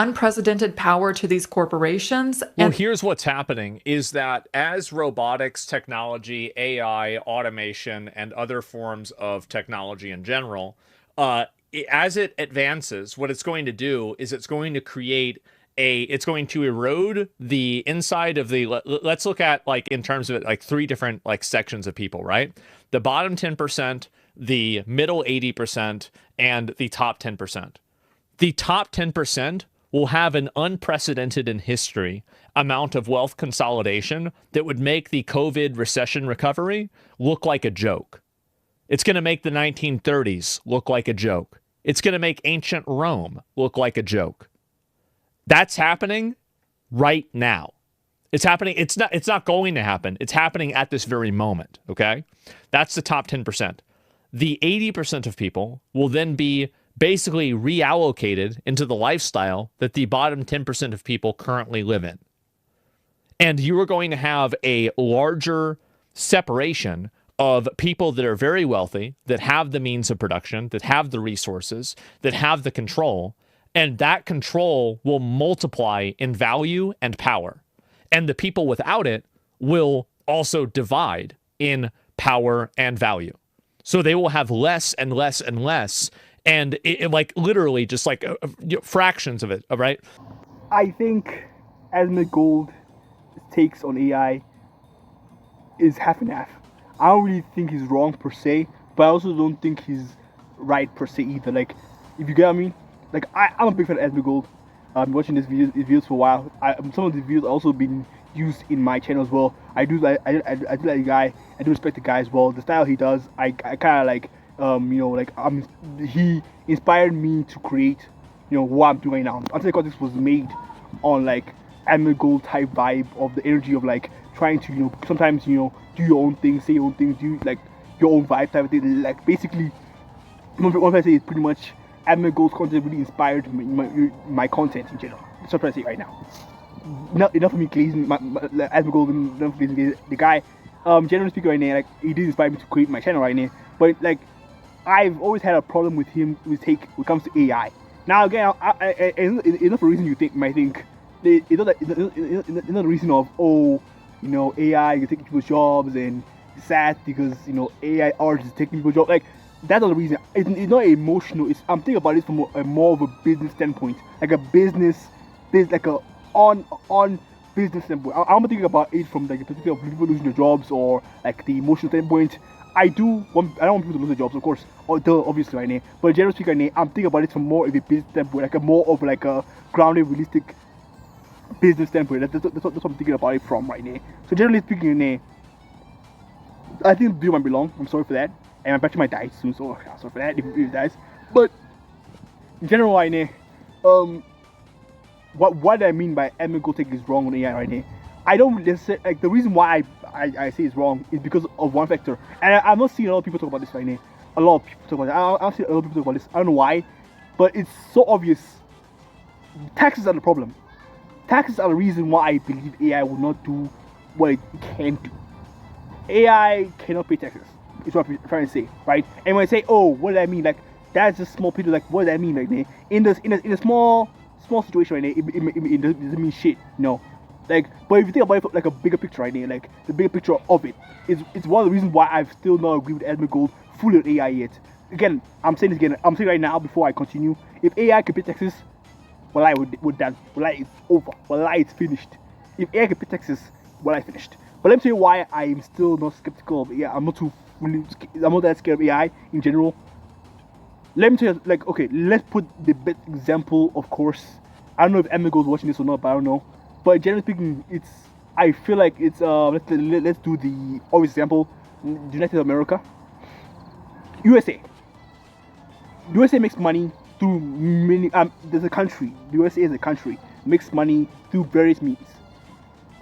unprecedented power to these corporations. Well, here's what's happening is that as robotics, technology, AI, automation, and other forms of technology in general, as it advances, what it's going to do is it's going to create it's going to erode the inside of the, let's look at like in terms of it, like three different like sections of people, right? The bottom 10%, the middle 80%, and the top 10%. The top 10% will have an unprecedented in history amount of wealth consolidation that would make the COVID recession recovery look like a joke. It's going to make the 1930s look like a joke. It's going to make ancient Rome look like a joke. That's happening right now. It's happening. It's not going to happen. It's happening at this very moment. Okay. That's the top 10%. The 80% of people will then be basically reallocated into the lifestyle that the bottom 10% of people currently live in. And you are going to have a larger separation of people that are very wealthy, that have the means of production, that have the resources, that have the control, and that control will multiply in value and power. And the people without it will also divide in power and value. So they will have less and less and less. And it like literally just like fractions of it, right? I think Asmongold takes on AI is half and half. I don't really think he's wrong per se, but I also don't think he's right per se either. Like, if you get what I mean, like I'm a big fan of Asmongold. I've been watching his videos for a while. Some of the videos also been used in my channel as well. I do like the guy. I do respect the guy as well. The style he does, I kind of like. He inspired me to create, what I'm doing right now. Until this was made on like Asmongold type vibe of the energy of like trying to, sometimes, do your own thing, say your own things, do like your own vibe type of thing. Like basically, what I say is pretty much Asmongold's content really inspired my content in general. That's what I'm trying to say right now. Enough of me glazing Asmongold, enough of glazing the guy. Generally speaking, right now, like he did inspire me to create my channel right now. But like, I've always had a problem with him with take when it comes to AI. Now again, it's not a reason you might think. It's not a reason of AI you take people's jobs and it's sad because AI art is taking people's jobs. Like that's not the reason. It's not emotional. I'm thinking about it from a more of a business standpoint, like a business like a on business standpoint. I'm thinking about it from like the perspective of people losing their jobs or like the emotional standpoint. I don't want people to lose their jobs, of course, obviously right now. But generally speaking, right now, I'm thinking about it from more of a business standpoint, like a more of like a grounded, realistic business standpoint. That's what I'm thinking about it from right now. So generally speaking, right now, I think the video might be long. I'm sorry for that, and my battery might die soon, so I'm sorry for that if it dies. But in general, right now, what I mean by Asmongold take is wrong on AI right now. I don't necessarily like the reason why I say it's wrong is because of one factor, and I'm not seeing a lot of people talk about this right now. A lot of people talk about it. I've seen a lot of people talk about this. I don't know why, but it's so obvious. Taxes are the problem. Taxes are the reason why I believe AI will not do what it can do. AI cannot pay taxes. Is what I'm trying to say, right? And when I say, oh, what does that mean? Like that's just small people. Like what does that mean? Like in a small situation right now, it doesn't mean shit. No. Like, but if you think about it like a bigger picture right now, like the bigger picture of it, it's one of the reasons why I've still not agreed with Asmongold fully on AI yet. Again, I'm saying this again. I'm saying right now before I continue. If AI could pay taxes, well, I would done. Well, it's over. Well, it's finished. If AI could pay taxes, well, I finished. But let me tell you why I'm still not skeptical of AI. I'm not that scared of AI in general. Let me tell you, like, okay, let's put the best example, of course. I don't know if Asmongold's watching this or not, but I don't know. But generally speaking, I feel like it's let's do the obvious example, United America, USA. USA makes money through many. There's a country. The USA is a country makes money through various means,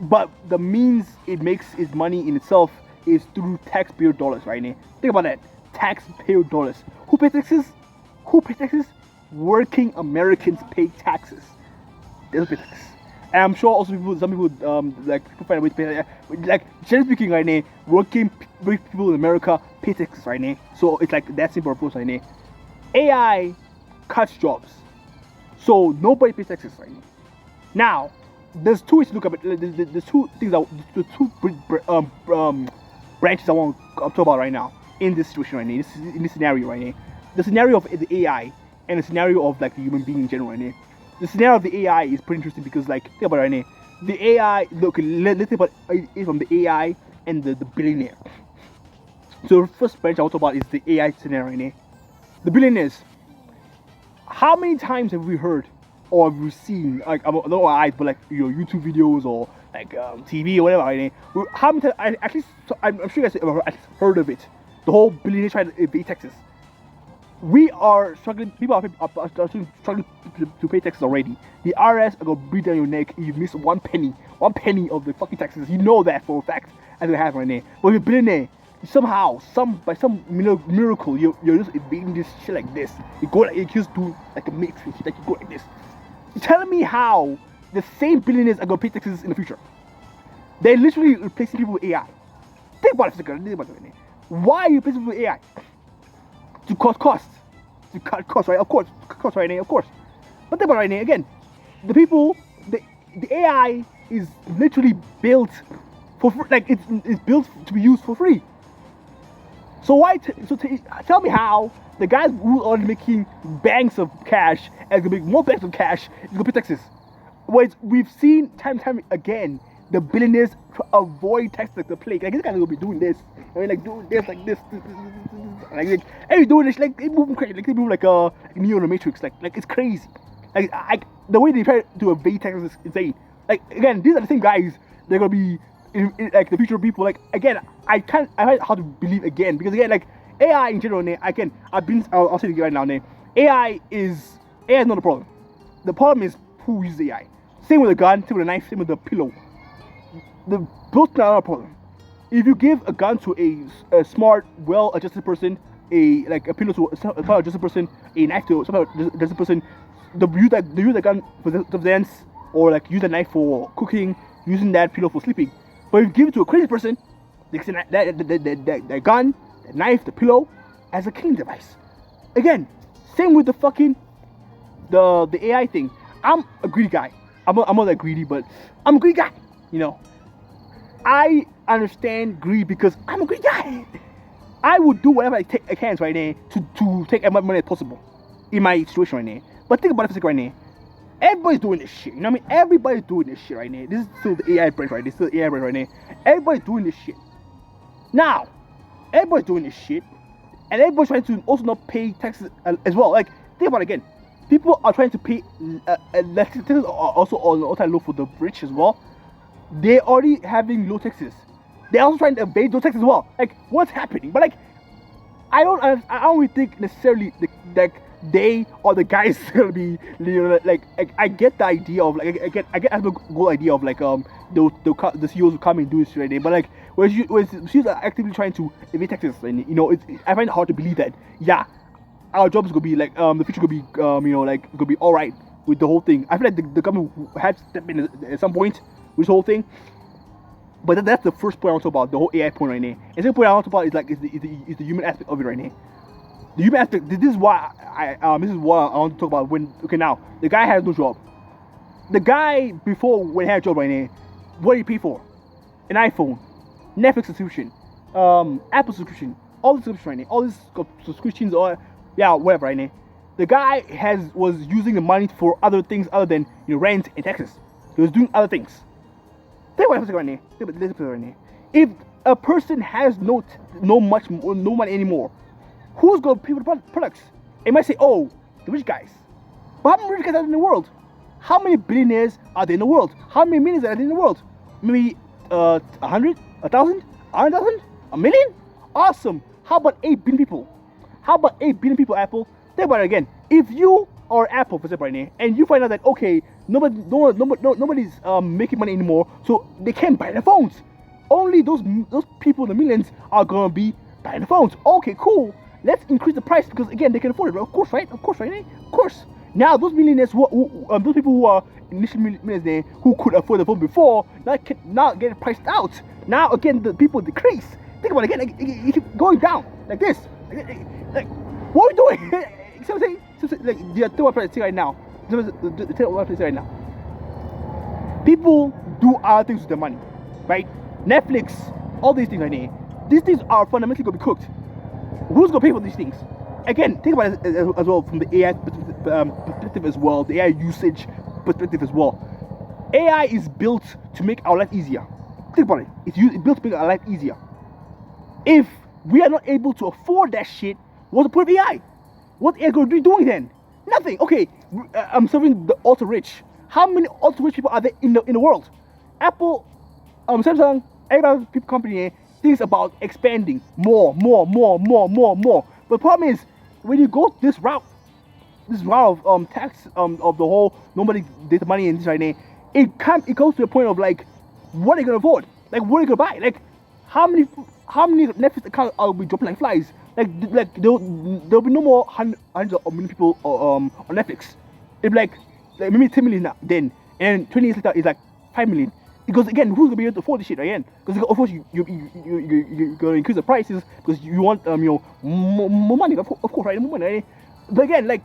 but the means it makes its money in itself is through taxpayer dollars. Right now, think about that. Taxpayer dollars. Who pays taxes? Who pays taxes? Working Americans pay taxes. They don't pay taxes. And I'm sure also some people people find a way to pay. Like generally speaking, right now, working people in America pay taxes right now. So it's like that simple approach right now. AI cuts jobs. So nobody pays taxes right now. There's two ways to look at it. There's two things the two branches I want to talk about right now in this situation right now. In this scenario right now, the scenario of the AI and the scenario of like the human being in general right now. The scenario of the AI is pretty interesting because like think about it right now. The AI, look, let's think about it from the AI and the billionaire. So the first branch I want to talk about is the AI scenario right now. The billionaires. How many times have we heard or have we seen, like, not eyes, but like YouTube videos or like TV or whatever, right? How many times, at least, I'm sure you guys have at least heard of it. The whole billionaire trying to evade taxes. We are struggling, people are struggling to pay taxes already. The IRS are going to breathe down your neck if you miss one penny of the fucking taxes. You know that for a fact, as it happens right now. But if you're a billionaire, somehow, by some miracle, you're just evading this shit like this. You just do like a matrix, like you go like this. You're telling me how the same billionaires are going to pay taxes in the future? They're literally replacing people with AI. Think about it for a second. Think about it. Why are you replacing people with AI? To cut costs. To cut costs, right? Of course. Costs right now, of course. But think about it right now, again. The people, the AI is literally built for free. Like, it's built to be used for free. So tell me how the guys who are making banks of cash and gonna make more banks of cash is gonna pay taxes. Whereas we've seen time and time again the billionaires avoid tax like the plague. Like this guy's gonna be doing this. I mean, like doing this, like this, like hey, doing this, like they moving crazy, like they move like Neo in the Matrix, like it's crazy. Like the way they try to evade taxes is insane. Like again, these are the same guys. They're gonna be in like the future people. Like again, I find it hard to believe again because again, like AI in general, I'll say it right now, AI is not a problem. The problem is who uses AI. Same with a gun, same with a knife, same with a pillow. The both not a problem. If you give a gun to a smart, well-adjusted person, a pillow to a smart-adjusted person, a knife to a smart-adjusted person, they use that gun for self-defense or like use a knife for cooking, using that pillow for sleeping. But if you give it to a crazy person, they can that gun, the knife, the pillow, as a killing device. Again, same with the fucking the AI thing. I'm a greedy guy. I'm not that greedy, but I'm a greedy guy. You know, I understand greed because I'm a greedy guy. I would do whatever I can right now to take as much money as possible in my situation right now. But think about it for a second right now. Everybody's doing this shit. You know what I mean? Everybody's doing this shit right now. This is still the AI brand right now. This is still the AI brand right now. Everybody's doing this shit. Now, everybody's doing this shit, and everybody's trying to also not pay taxes as well. Like, think about it again. People are trying to pay taxes are also on all-time low for the rich as well. They're already having low taxes. They're also trying to evade those taxes as well. Like, what's happening? But like, I don't really think necessarily they or the guys gonna be, you know, like I get the idea of like I get the whole idea of like the CEOs will come and do this right there, but like when CEOs are actively trying to evade taxes, and you know, I find it hard to believe that our job is gonna be like the future gonna be you know, like gonna be all right with the whole thing. I feel like the government had to step in at some point with this whole thing. But that's the first point I want to talk about, the whole AI point right now. And the second point I want to talk about is like is the human aspect of it right now. The human aspect. This is why I want to talk about when. Okay, now the guy has no job. The guy before when he had a job right now, what did he pay for? An iPhone, Netflix subscription, Apple subscription, all the subscriptions right now, all these subscriptions or whatever right now. The guy was using the money for other things other than, you know, rent and taxes. He was doing other things. Think about it right now. If a person has no money anymore, who's gonna pay for the products? It might say, oh, the rich guys. But how many rich guys are in the world? How many billionaires are there in the world? How many millions are there in the world? Maybe 100, 1,000, 100,000, a million? Awesome. How about 8 billion people? How about 8 billion people, Apple? Think about it again. If you are Apple, for example, right now, and you find out that okay, nobody's making money anymore, so they can't buy their phones. Only those people, the millions, are gonna be buying the phones. Okay, cool. Let's increase the price because again they can afford it. Of course, right? Of course, right? Of course. Now those millionaires, those people who are initially millionaires who could afford the phone before, now get priced out. Now again the people decrease. Think about it again. You keep going down like this. Like what are we doing? Like, think about it right now. tell what I'm saying right now. People do other things with their money, right? Netflix, all these things right now. These things are fundamentally going to be cooked. Who's going to pay for these things? Again, think about it as well from the AI perspective as well, the AI usage perspective as well. AI is built to make our life easier. Think about it. It's built to make our life easier. If we are not able to afford that shit, what's the point of AI? What AI going to be doing then? Nothing. Okay, I'm serving the ultra rich. How many ultra rich people are there in the world? Apple, Samsung, every other company thinks about expanding more. But the problem is, when you go this route of tax of the whole nobody data money and this right now, it goes to the point of like, what are you gonna afford? Like, what are you gonna buy? Like, how many Netflix accounts are be dropping like flies? Like there'll be no more hundreds of million people on Netflix. It'll be like maybe 10 million now, then, and 20 years later it's like 5 million. Because again, who's gonna be able to afford this shit again? Because of course you're gonna increase the prices because you want more money, of course, right? More money, right? But again, like,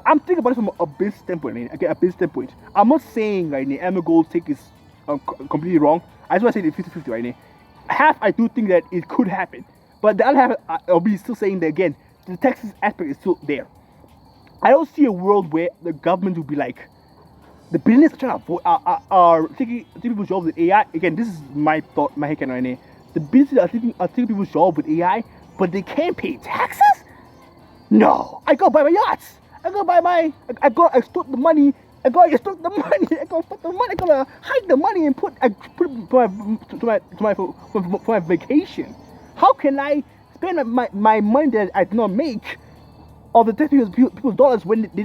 I'm thinking about it from a business standpoint. Right? Again, a business standpoint. I'm not saying right now Asmongold take is completely wrong. I just want to say it's 50-50 right now. Half I do think that it could happen, but the other half I'll be still saying that again, the taxes aspect is still there. I don't see a world where the government will be like, the billionaires are trying to are taking people's jobs with AI. Again, this is my thought, my head right now. The businesses are taking people's jobs with AI, but they can't pay taxes. No, I go buy my yachts. I go extort the money. I gotta hide the money and put it for my vacation. How can I spend my money that I do not make of the people's dollars when they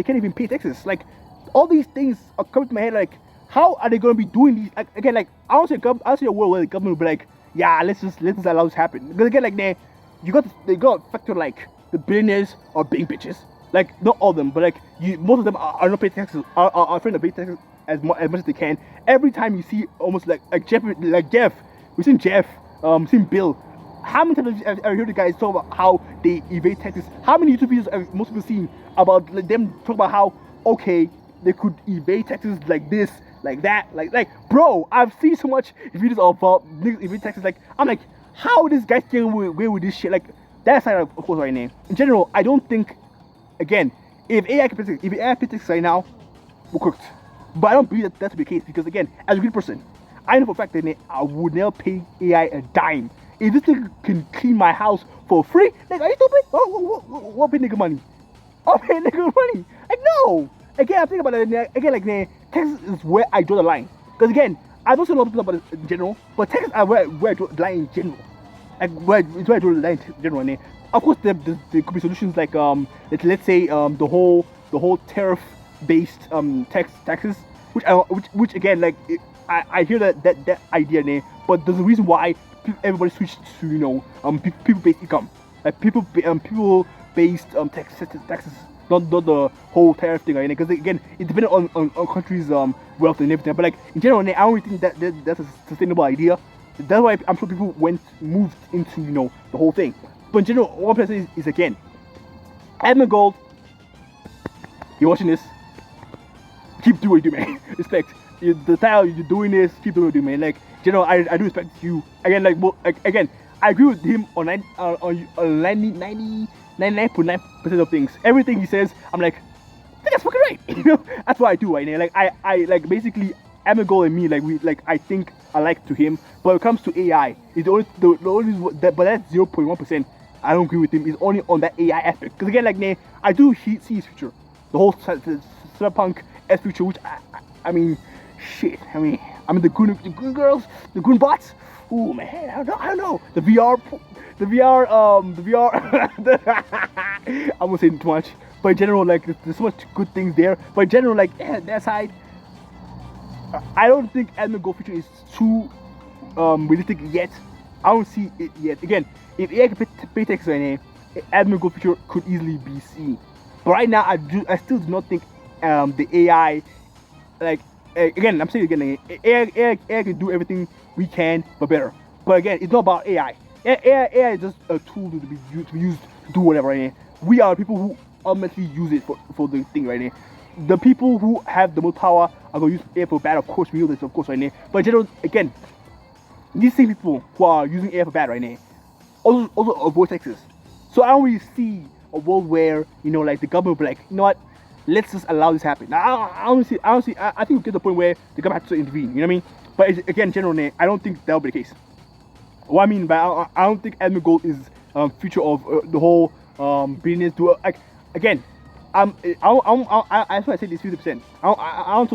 can't even pay taxes? Like, all these things are coming to my head. Like, how are they going to be doing these? Like, again, like, I don't see a world where the government will be like, yeah, let's just allow this happen. Because again, like, they got to factor like the billionaires are being bitches. Like, not all of them, but like most of them are not paying taxes. Are trying to pay taxes as much as they can. Every time you see almost like Jeff, we've seen Jeff, seen Bill. How many times have I heard the guys talk about how they evade taxes? How many YouTube videos have most people seen about like, them talk about how okay they could evade taxes like this, like that, like bro, I've seen so much videos about evade taxes. Like, I'm like, how are these guys getting away with this shit? Like, that's not, of course, right now. In general, I don't think, again, if AI can taxes right now, we're cooked. But I don't believe that to be the case because, again, as a good person, I know for a fact that I would never pay AI a dime. If this thing can clean my house for free, like, are you stupid? What pay nigga money? I'll pay nigga money. Like, no. Again, I'm thinking about it again, like, Texas is where I draw the line. Because again, I don't see a lot of people about it in general, but Texas are where I draw the line in general. Like, where I draw the line in general. Of course, there could be solutions like let's say the whole tariff-based taxes, which again, like, I hear that idea, but there's a reason why everybody switched to people-based income, like people-based taxes. Not the whole tariff thing, right? Because again, it depends on countries' wealth and everything. But like in general, I don't really think that's a sustainable idea. That's why I'm sure people moved into the whole thing. But in general, what I'm saying is again, Asmongold, you're watching this. Keep doing what you do, man. Respect the style you're doing this. Keep doing what you do, man. Like, in general, I do respect you. Again, again, I agree with him on 99.9% of things. Everything he says, I'm like, that's fucking right. That's what I do right now. Like, I like basically Asmongold and me, like I think I like to him. But when it comes to AI, it's the only but that's 0.1%. I don't agree with him. It's only on that AI aspect. Because again, like, I do see his future, the whole cyberpunk S future, which I mean, shit. I mean the goon girls, the goon bots. Oh man, I don't know. The VR. I'm gonna say too much, but in general, like, there's so much good things there. But in general, like, that side, I don't think Asmongold future is too realistic yet. I don't see it yet. Again, if AI can pay taxes right now, Asmongold future could easily be seen. But right now, I still do not think the AI, like, again, I'm saying again, AI can do everything we can, but better. But again, it's not about AI. AI is just a tool to be used to do whatever. Right? We are people who ultimately use it for the thing right now. The people who have the most power are going to use AI for bad, of course, we know this, of course, right now. But in general, again, these same people who are using AI for bad right now also avoid taxes. So I don't really see a world where, you know, like the government will be like, you know what, let's just allow this to happen. Now, I think we get to the point where the government has to intervene, you know what I mean? But again, generally, I don't think that will be the case. What I mean by I don't think Asmongold is future of the whole business. Do like again, that's why I say this 50%. I don't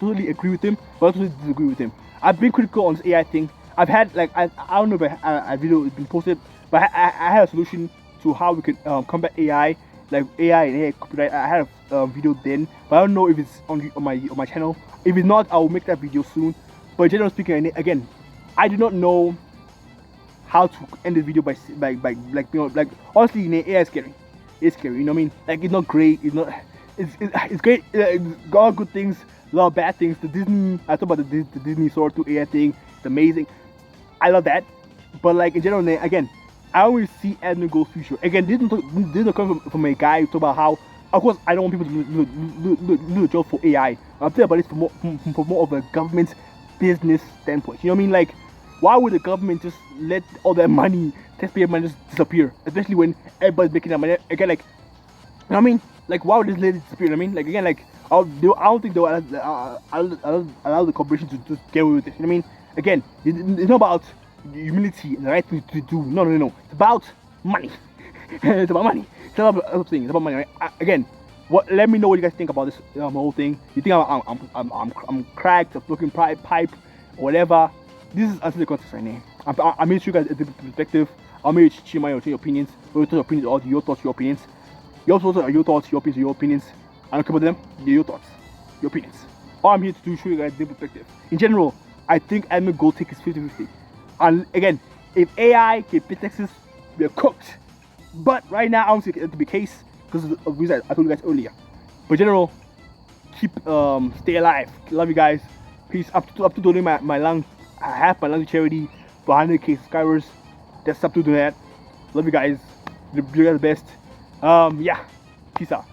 totally agree with him, but I totally disagree with him. I've been critical on this AI thing. I've had like I don't know if a video has been posted, but I had a solution to how we could combat AI, like AI and AI copyright. I had a video then, but I don't know if it's on my channel. If it's not, I will make that video soon. But generally speaking, again, I do not know how to end the video by like, you know, like honestly, you know, AI is scary. It's scary, you know what I mean? Like it's not great. It's not. It's great. It's got good things, a lot of bad things. The Disney, I talk about the Disney Sword to AI thing. It's amazing. I love that. But like in general, again, I always see Asmongold's future. Again, this is come from a guy who talk about how, of course, I don't want people to do the job for AI. I'm talking about this for more of a government business standpoint. You know what I mean? Like, why would the government just let all their money, taxpayer money, just disappear? Especially when everybody's making that money. Again, like, you know what I mean? Like, why would this let it disappear? You know what I mean? Like, again, like, I don't think they'll allow the corporation to just get away with it. You know what I mean? Again, it's not about humility and the right thing to do. No. It's about money. It's about money. It's not about other things. It's about money. Right? Again, let me know what you guys think about this whole thing. You think I'm cracked, I'm looking pipe, or whatever? This is answer the context right now. I'm here to show you guys a different perspective. I'm here to share my opinions. Your opinions are your thoughts, your opinions. Your thoughts are your thoughts, your opinions are your opinions. I don't care about them. They're your thoughts, your opinions. All I'm here to do is show you guys a different perspective. In general, I think Asmongold take is 50-50. And again, if AI can pay taxes, we're cooked. But right now, I don't see it to be the case because of the reason I told you guys earlier. But in general, keep stay alive. Love you guys. Peace. Up to doing my lung. I have my lung charity for 100k subscribers. That's up to do that. Love you guys. You guys the best. Yeah. Peace out.